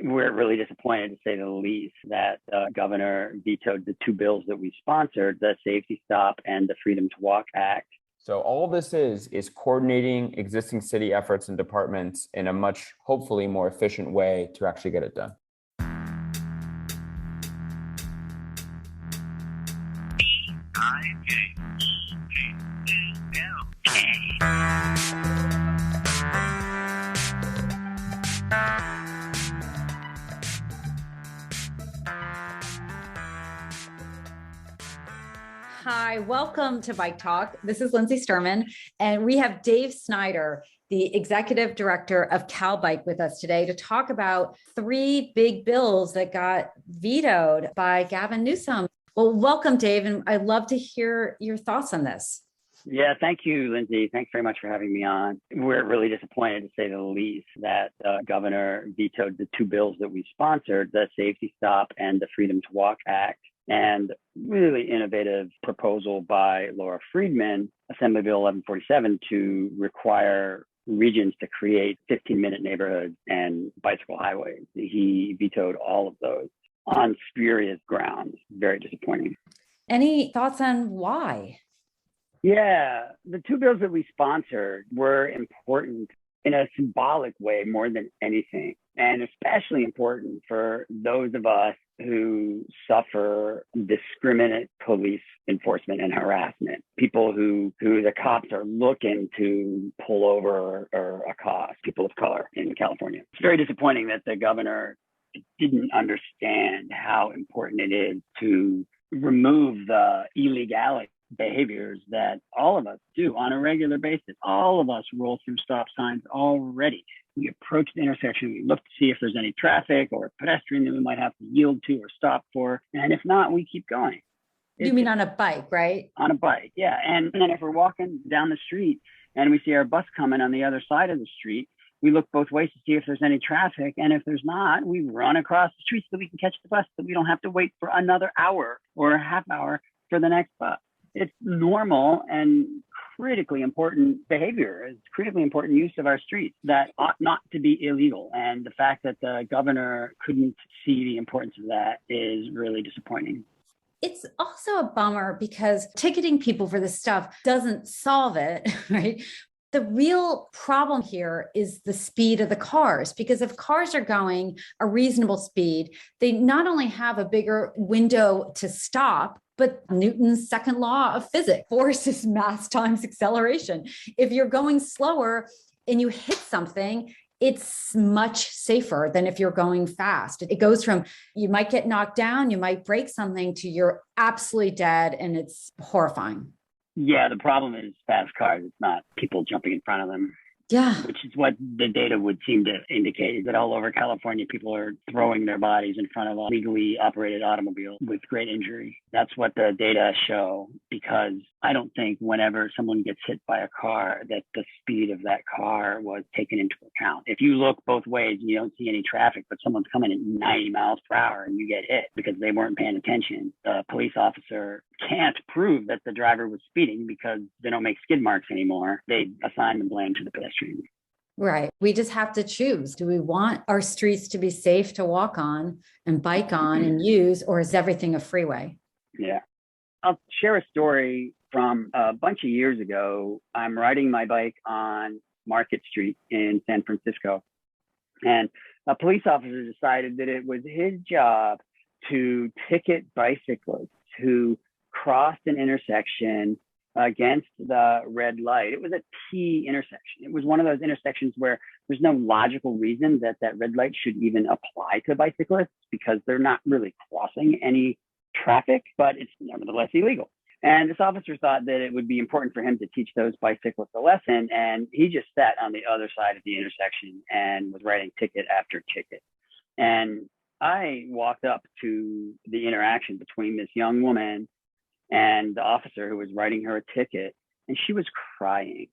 We're really disappointed, to say the least, that the governor vetoed the two bills that we sponsored, the Safety Stop and the Freedom to Walk Act. So all this is coordinating existing city efforts and departments in a much, hopefully, more efficient way to actually get it done. Hi, welcome to Bike Talk. This is Lindsay Sturman, and we have Dave Schneider, the executive director of Cal Bike, with us today to talk about three big bills that got vetoed by Gavin Newsom. Well, welcome, Dave, and I'd love to hear your thoughts on this. Yeah, thank you, Lindsay. Thanks very much for having me on. We're really disappointed, to say the least, that the governor vetoed the two bills that we sponsored, the Safety Stop and the Freedom to Walk Act. And really innovative proposal by Laura Friedman, Assembly Bill 1147, to require regions to create 15-minute neighborhoods and bicycle highways. He vetoed all of those on spurious grounds. Very disappointing. Any thoughts on why? Yeah, the two bills that we sponsored were important in a symbolic way more than anything, and especially important for those of us who suffer discriminate police enforcement and harassment, people who the cops are looking to pull over or accost, people of color in California. It's very disappointing that the governor didn't understand how important it is to remove the illegality behaviors that all of us do on a regular basis. All of us roll through stop signs already. We approach the intersection, we look to see if there's any traffic or a pedestrian that we might have to yield to or stop for. And if not, we keep going. You mean on a bike, right? On a bike, yeah. And then if we're walking down the street and we see our bus coming on the other side of the street, we look both ways to see if there's any traffic. And if there's not, we run across the street so that we can catch the bus, so we don't have to wait for another hour or a half hour for the next bus. It's normal and critically important behavior. It's critically important use of our streets that ought not to be illegal. And the fact that the governor couldn't see the importance of that is really disappointing. It's also a bummer because ticketing people for this stuff doesn't solve it, right? The real problem here is the speed of the cars, because if cars are going a reasonable speed, they not only have a bigger window to stop, but Newton's second law of physics, force is mass times acceleration. If you're going slower and you hit something, it's much safer than if you're going fast. It goes from you might get knocked down, you might break something, to you're absolutely dead, and it's horrifying. Yeah, the problem is fast cars. It's not people jumping in front of them. Yeah. Which is what the data would seem to indicate, is that all over California, people are throwing their bodies in front of a legally operated automobile with great injury. That's what the data show, because I don't think whenever someone gets hit by a car that the speed of that car was taken into account. If you look both ways and you don't see any traffic, but someone's coming at 90 miles per hour and you get hit because they weren't paying attention, the police officer can't prove that the driver was speeding because they don't make skid marks anymore. They assign the blame to the pedestrian. Right. We just have to choose. Do we want our streets to be safe to walk on and bike on and use, or is everything a freeway? Yeah. I'll share a story from a bunch of years ago. I'm riding my bike on Market Street in San Francisco, and a police officer decided that it was his job to ticket bicyclists who crossed an intersection against the red light. It was a T intersection. It was one of those intersections where there's no logical reason that that red light should even apply to bicyclists, because they're not really crossing any traffic, but it's nevertheless illegal. And this officer thought that it would be important for him to teach those bicyclists a lesson. And he just sat on the other side of the intersection and was writing ticket after ticket. And I walked up to the interaction between this young woman and the officer who was writing her a ticket, and she was crying.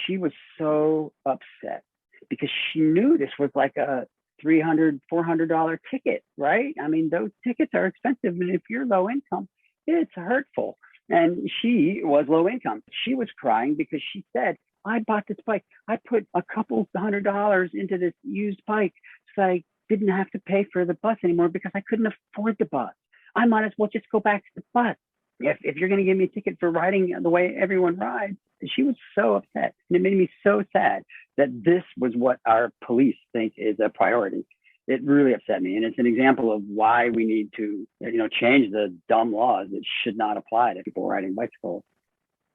She was so upset because she knew this was like a $300, $400 ticket, right? I mean, those tickets are expensive. And if you're low income, it's hurtful. And she was low income. She was crying because she said, I bought this bike. I put a couple $100 into this used bike so I didn't have to pay for the bus anymore because I couldn't afford the bus. I might as well just go back to the bus. If you're going to give me a ticket for riding the way everyone rides. She was so upset. And it made me so sad that this was what our police think is a priority. It really upset me. And it's an example of why we need to, change the dumb laws that should not apply to people riding bicycles.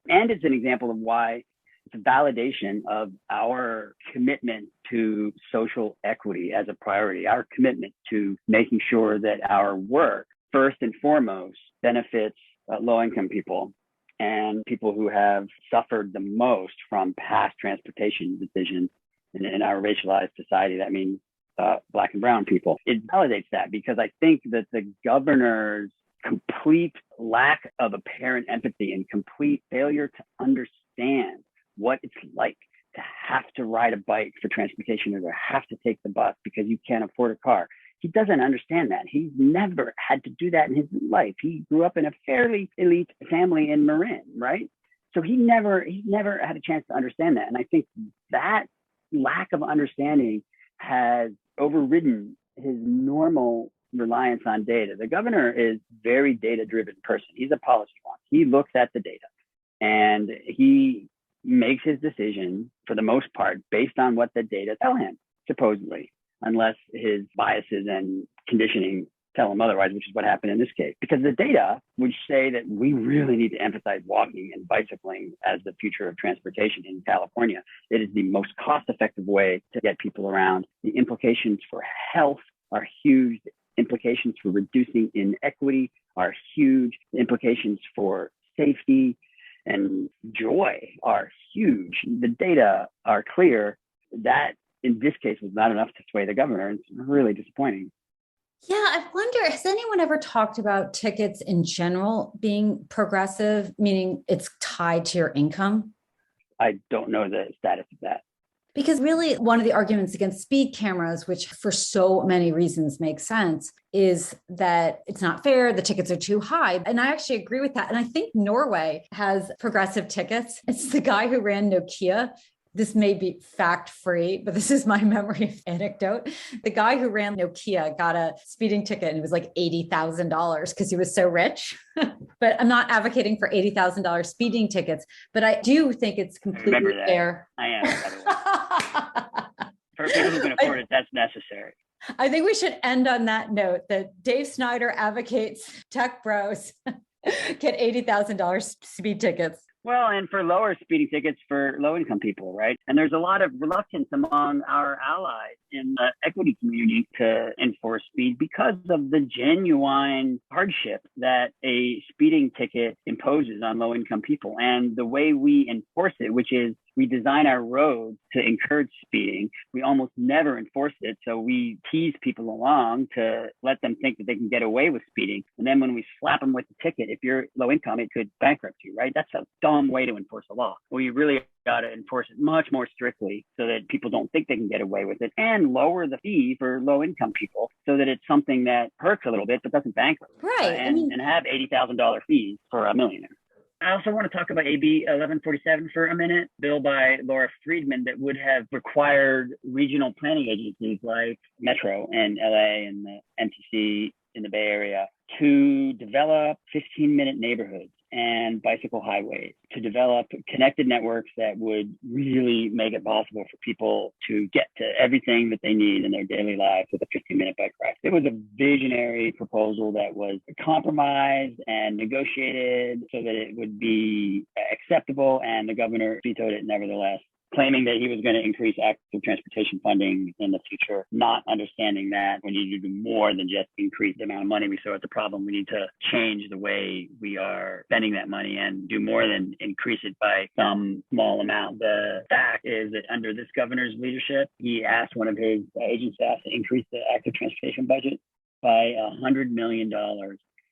And it's an example of why it's a validation of our commitment to social equity as a priority, our commitment to making sure that our work, first and foremost, benefits low-income people and people who have suffered the most from past transportation decisions in our racialized society. That means Black and brown people. It validates that because I think that the governor's complete lack of apparent empathy and complete failure to understand what it's like to have to ride a bike for transportation or to have to take the bus because you can't afford a car. He doesn't understand that. He's never had to do that in his life. He grew up in a fairly elite family in Marin, right? So he never had a chance to understand that. And I think that lack of understanding has overridden his normal reliance on data. The governor is a very data-driven person. He's a policy wonk. He looks at the data and he makes his decision for the most part based on what the data tell him, supposedly, unless his biases and conditioning tell him otherwise, which is what happened in this case. Because the data would say that we really need to emphasize walking and bicycling as the future of transportation in California. It is the most cost-effective way to get people around. The implications for health are huge. The implications for reducing inequity are huge. The implications for safety and joy are huge. The data are clear. That in this case was not enough to sway the governor. It's really disappointing. Yeah, I wonder, has anyone ever talked about tickets in general being progressive, meaning it's tied to your income? I don't know the status of that. Because really, one of the arguments against speed cameras, which for so many reasons makes sense, is that it's not fair. The tickets are too high. And I actually agree with that. And I think Norway has progressive tickets. It's the guy who ran Nokia. This may be fact-free, but this is my memory of anecdote. The guy who ran Nokia got a speeding ticket and it was like $80,000 because he was so rich. But I'm not advocating for $80,000 speeding tickets, but I do think it's completely fair. I am, by the way. For people who can afford it, that's necessary. I think we should end on that note that Dave Schneider advocates tech bros get $80,000 speed tickets. Well, and for lower speeding tickets for low-income people, right? And there's a lot of reluctance among our allies in the equity community to enforce speed because of the genuine hardship that a speeding ticket imposes on low-income people. And the way we enforce it, which is we design our roads to encourage speeding. We almost never enforce it. So we tease people along to let them think that they can get away with speeding. And then when we slap them with the ticket, if you're low income, it could bankrupt you, right? That's a dumb way to enforce a law. Well, you really got to enforce it much more strictly so that people don't think they can get away with it and lower the fee for low income people so that it's something that hurts a little bit, but doesn't bankrupt. Right. And have $80,000 fees for a millionaire. I also want to talk about AB 1147 for a minute, bill by Laura Friedman that would have required regional planning agencies like Metro in LA and the MTC in the Bay Area to develop 15-minute neighborhoods and bicycle highways, to develop connected networks that would really make it possible for people to get to everything that they need in their daily lives with a 15-minute bike ride. It was a visionary proposal that was compromised and negotiated so that it would be acceptable, and the governor vetoed it nevertheless, claiming that he was going to increase active transportation funding in the future, not understanding that we need to do more than just increase the amount of money we throw at the problem. We need to change the way we are spending that money and do more than increase it by some small amount. The fact is that under this governor's leadership, he asked one of his agent staff to increase the active transportation budget by $100 million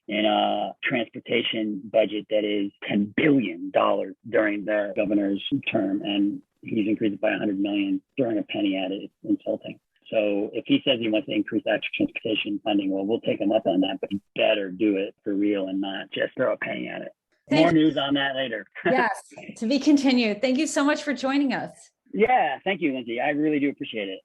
in a transportation budget that is $10 billion during the governor's term. And he's increased it by $100 million, throwing a penny at it. It's insulting. So if he says he wants to increase active transportation funding, well, we'll take him up on that, but he better do it for real and not just throw a penny at it. More news on that later. Yes, to be continued. Thank you so much for joining us. Yeah, thank you, Lindsay. I really do appreciate it.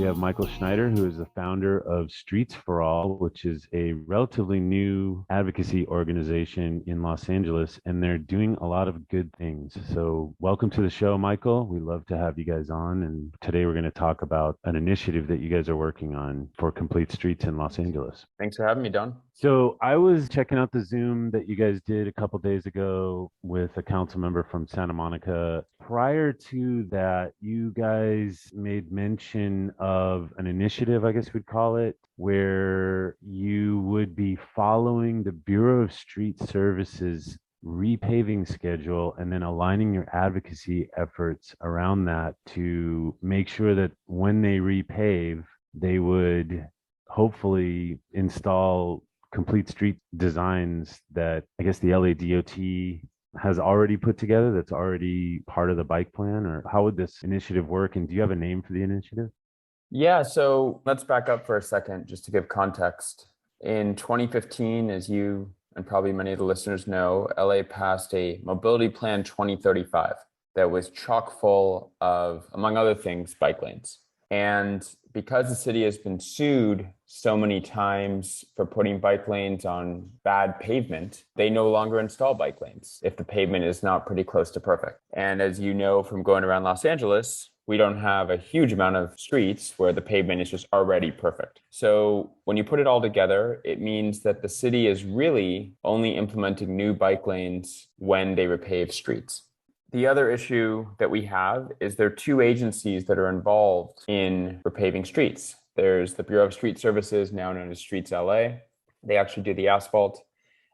have Michael Schneider, who is the founder of Streets for All, which is a relatively new advocacy organization in Los Angeles, and they're doing a lot of good things. So welcome to the show, Michael. We love to have you guys on. And today we're going to talk about an initiative that you guys are working on for complete streets in Los Angeles. Thanks for having me, Don. So I was checking out the Zoom that you guys did a couple days ago with a council member from Santa Monica. Prior to that, you guys made mention of an initiative, I guess we'd call it, where you would be following the Bureau of Street Services repaving schedule and then aligning your advocacy efforts around that to make sure that when they repave, they would hopefully install complete street designs that I guess the LA DOT has already put together, that's already part of the bike plan? Or how would this initiative work? And do you have a name for the initiative? Yeah, so let's back up for a second just to give context. In 2015, as you and probably many of the listeners know, LA passed a Mobility Plan 2035 that was chock full of, among other things, bike lanes. And because the city has been sued so many times for putting bike lanes on bad pavement, they no longer install bike lanes if the pavement is not pretty close to perfect. And as you know from going around Los Angeles, we don't have a huge amount of streets where the pavement is just already perfect. So when you put it all together, it means that the city is really only implementing new bike lanes when they repave streets. The other issue that we have is there are two agencies that are involved in repaving streets. There's the Bureau of Street Services, now known as Streets LA. They actually do the asphalt.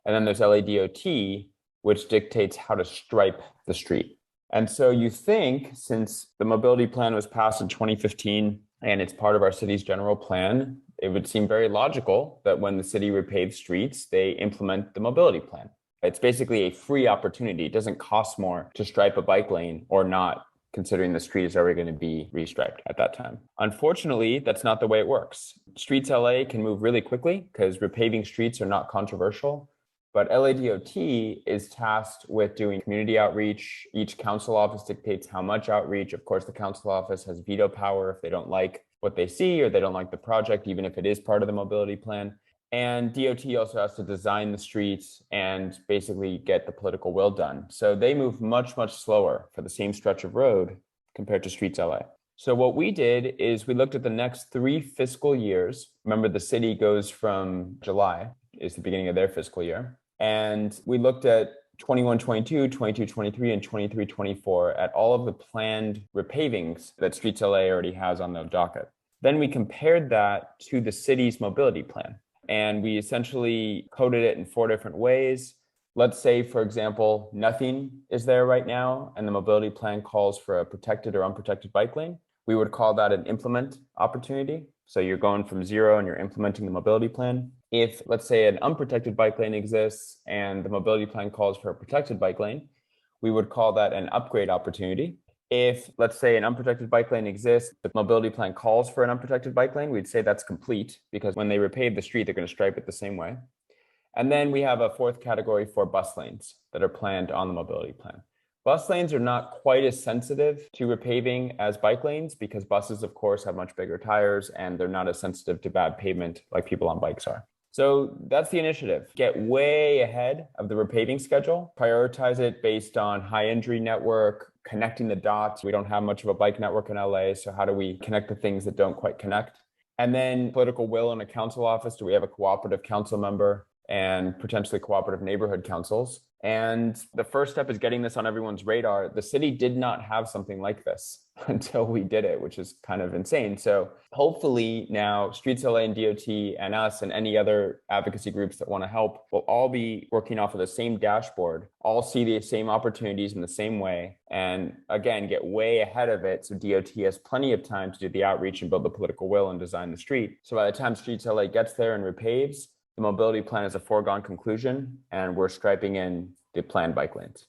And then there's LA DOT, which dictates how to stripe the street. And so you think, since the mobility plan was passed in 2015 and it's part of our city's general plan, it would seem very logical that when the city repaves streets, they implement the mobility plan. It's basically a free opportunity. It doesn't cost more to stripe a bike lane or not, considering the street is already going to be restriped at that time. Unfortunately, that's not the way it works. Streets LA can move really quickly because repaving streets are not controversial. But LADOT is tasked with doing community outreach. Each council office dictates how much outreach. Of course, the council office has veto power if they don't like what they see or they don't like the project, even if it is part of the mobility plan. And DOT also has to design the streets and basically get the political will done. So they move much, much slower for the same stretch of road compared to Streets LA. So what we did is we looked at the next 3 fiscal years. Remember, the city goes from July, is the beginning of their fiscal year. And we looked at 21-22, 22-23, and 23-24 at all of the planned repavings that Streets LA already has on the docket. Then we compared that to the city's mobility plan. And we essentially coded it in 4 different ways. Let's say, for example, nothing is there right now, and the mobility plan calls for a protected or unprotected bike lane. We would call that an implement opportunity. So you're going from 0 and you're implementing the mobility plan. If, let's say, an unprotected bike lane exists and the mobility plan calls for a protected bike lane, we would call that an upgrade opportunity. If, let's say, an unprotected bike lane exists, the mobility plan calls for an unprotected bike lane, we'd say that's complete, because when they repave the street, they're going to stripe it the same way. And then we have a 4th category for bus lanes that are planned on the mobility plan. Bus lanes are not quite as sensitive to repaving as bike lanes because buses, of course, have much bigger tires and they're not as sensitive to bad pavement like people on bikes are. So that's the initiative. Get way ahead of the repaving schedule, prioritize it based on high injury network, connecting the dots. We don't have much of a bike network in LA, so how do we connect the things that don't quite connect? And then political will in a council office. Do we have a cooperative council member and potentially cooperative neighborhood councils? And the first step is getting this on everyone's radar. The city did not have something like this until we did it, which is kind of insane. So hopefully now Streets LA and DOT and us and any other advocacy groups that want to help will all be working off of the same dashboard, all see the same opportunities in the same way, and again, get way ahead of it so DOT has plenty of time to do the outreach and build the political will and design the street. So by the time Streets LA gets there and repaves, the mobility plan is a foregone conclusion, and we're striping in the planned bike lanes.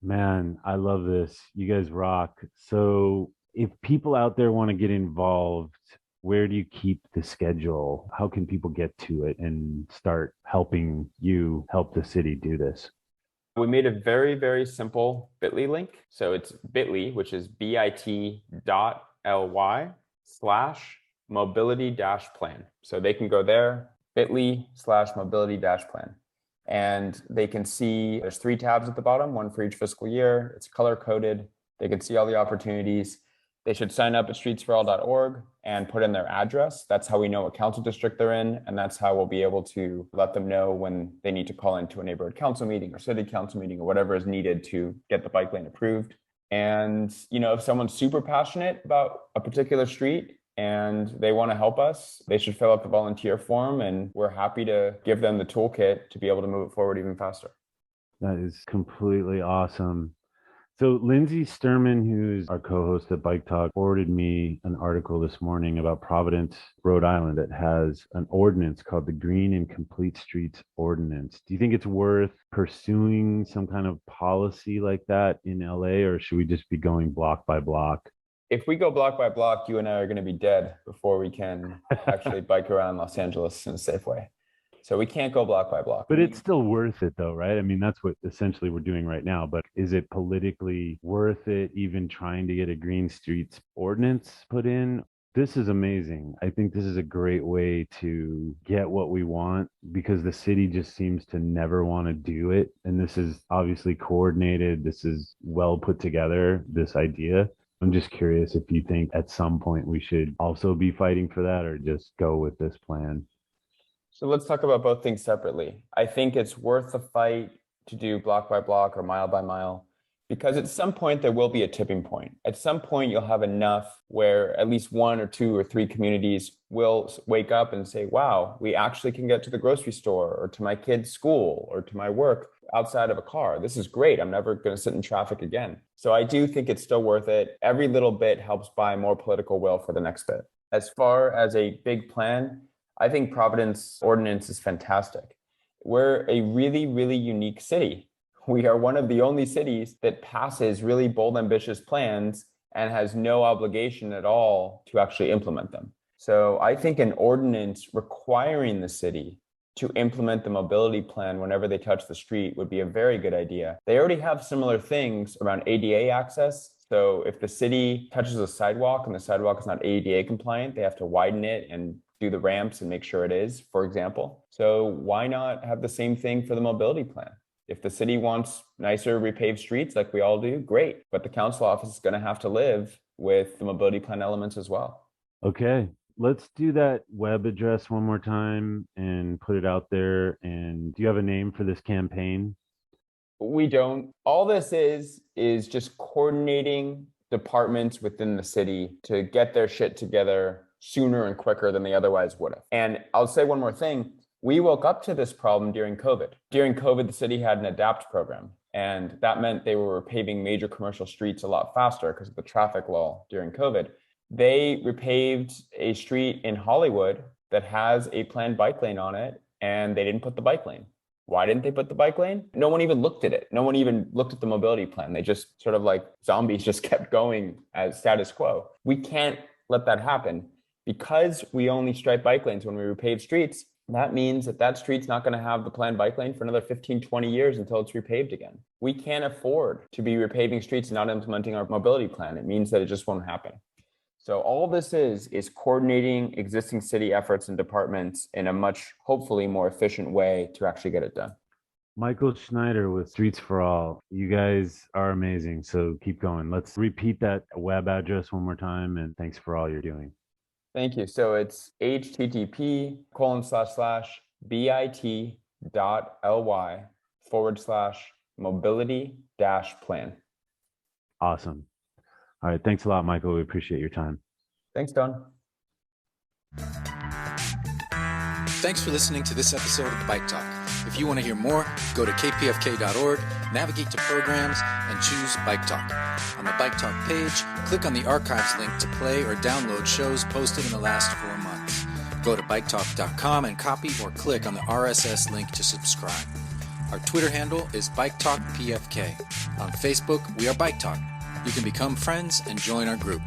Man, I love this. You guys rock. So if people out there want to get involved, where do you keep the schedule? How can people get to it and start helping you help the city do this? We made a very, very simple bit.ly link. So it's bit.ly, which is bit.ly/ mobility-plan. So they can go there, bit.ly/mobility-plan. And they can see there's 3 tabs at the bottom, one for each fiscal year. It's color coded. They can see all the opportunities. They should sign up at streetsforall.org and put in their address. That's how we know what council district they're in. And that's how we'll be able to let them know when they need to call into a neighborhood council meeting or city council meeting or whatever is needed to get the bike lane approved. And, if someone's super passionate about a particular street and they want to help us, they should fill out the volunteer form, and we're happy to give them the toolkit to be able to move it forward even faster. That is completely awesome. So Lindsay Sturman, who's our co-host at Bike Talk, forwarded me an article this morning about Providence, Rhode Island, that has an ordinance called the Green and Complete Streets Ordinance. Do you think it's worth pursuing some kind of policy like that in LA, or should we just be going block by block? If we go block by block, you and I are going to be dead before we can actually bike around Los Angeles in a safe way. So we can't go block by block. But it's still worth it though, right? I mean, that's what essentially we're doing right now. But is it politically worth it even trying to get a green streets ordinance put in? This is amazing. I think this is a great way to get what we want, because the city just seems to never want to do it. And this is obviously coordinated. This is well put together, this idea. I'm just curious if you think at some point we should also be fighting for that, or just go with this plan. So let's talk about both things separately. I think it's worth the fight to do block by block or mile by mile, because at some point there will be a tipping point. At some point you'll have enough where at least 1 or 2 or 3 communities will wake up and say, wow, we actually can get to the grocery store or to my kid's school or to my work outside of a car. This is great. I'm never going to sit in traffic again. So I do think it's still worth it. Every little bit helps buy more political will for the next bit. As far as a big plan, I think Providence ordinance is fantastic. We're a really, really unique city. We are one of the only cities that passes really bold, ambitious plans and has no obligation at all to actually implement them. So I think an ordinance requiring the city to implement the mobility plan whenever they touch the street would be a very good idea. They already have similar things around ADA access. So if the city touches a sidewalk and the sidewalk is not ADA compliant, they have to widen it and do the ramps and make sure it is, for example. So why not have the same thing for the mobility plan? If the city wants nicer repaved streets like we all do, great. But the council office is going to have to live with the mobility plan elements as well. Okay. Let's do that web address one more time and put it out there. And do you have a name for this campaign? We don't. All this is just coordinating departments within the city to get their shit together sooner and quicker than they otherwise would have. And I'll say one more thing. We woke up to this problem during COVID. During COVID, the city had an ADAPT program. And that meant they were repaving major commercial streets a lot faster because of the traffic lull during COVID. They repaved a street in Hollywood that has a planned bike lane on it, and they didn't put the bike lane. Why didn't they put the bike lane? No one even looked at it. No one even looked at the mobility plan. They just sort of like zombies just kept going as status quo. We can't let that happen. Because we only stripe bike lanes when we repave streets, that means that street's not going to have the planned bike lane for another 15, 20 years until it's repaved again. We can't afford to be repaving streets and not implementing our mobility plan. It means that it just won't happen. So all this is coordinating existing city efforts and departments in a much, hopefully, more efficient way to actually get it done. Michael Schneider with Streets for All. You guys are amazing. So keep going. Let's repeat that web address one more time. And thanks for all you're doing. Thank you. So it's http://bit.ly/mobility-plan. Awesome. All right. Thanks a lot, Michael. We appreciate your time. Thanks, Don. Thanks for listening to this episode of the Bike Talk. If you want to hear more, go to kpfk.org, navigate to programs, and choose Bike Talk. On the Bike Talk page, click on the archives link to play or download shows posted in the last 4 months. Go to biketalk.com and copy or click on the RSS link to subscribe. Our Twitter handle is BikeTalkPFK. On Facebook, we are Bike Talk. You can become friends and join our group.